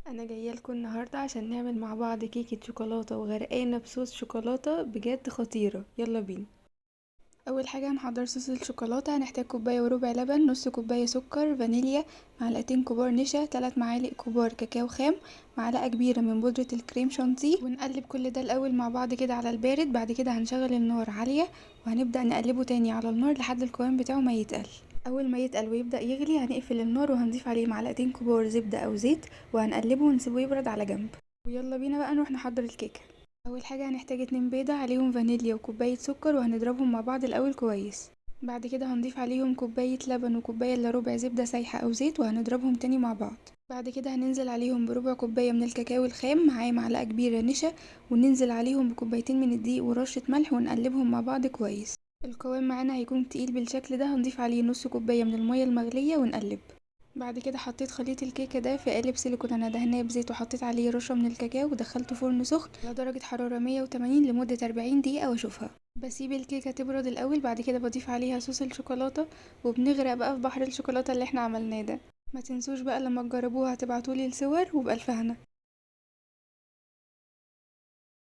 انا جايه لكم النهارده عشان نعمل مع بعض كيكه شوكولاته وغرقانه بصوص شوكولاته بجد خطيره. يلا بينا. اول حاجه هنحضر صوص الشوكولاته. هنحتاج كوبايه وربع لبن، نص كوبايه سكر فانيليا، معلقتين كبار نشا، 3 معالق كبار كاكاو خام، معلقه كبيره من بودره الكريم شانتيه. ونقلب كل ده الاول مع بعض كده على البارد. بعد كده هنشغل النار عاليه وهنبدا نقلبه تاني على النار لحد القوام بتاعه ما يتقل. اول ما يتقل ويبدا يغلي هنقفل النار وهنضيف عليه معلقتين كبار زبده او زيت وهنقلبه ونسيبه يبرد على جنب. ويلا بينا بقى نروح نحضر الكيكه. اول حاجه هنحتاج 2 بيضه عليهم فانيليا وكوبايه سكر وهنضربهم مع بعض الاول كويس. بعد كده هنضيف عليهم كوبايه لبن وكوبايه الا ربع زبده سايحه او زيت وهنضربهم تاني مع بعض. بعد كده هننزل عليهم بربع كوبايه من الكاكاو الخام معاه معلقه كبيره نشا، وننزل عليهم بكوبايتين من الدقيق ورشه ملح ونقلبهم مع بعض كويس. القوام معانا هيكون تقيل بالشكل ده. هنضيف عليه نص كوبايه من الميه المغليه ونقلب. بعد كده حطيت خليط الكيكه ده في قالب سيليكون انا دهناه بزيت وحطيت عليه رشه من الكاكاو ودخلته فرن سخن على درجه حراره 180 لمده 40 دقيقه واشوفها. بسيب الكيكه تبرد الاول، بعد كده بضيف عليها صوص الشوكولاته وبنغرق بقى في بحر الشوكولاته اللي احنا عملناه ده. ما تنسوش بقى لما تجربوها تبعتولي الصور وبألف هنا.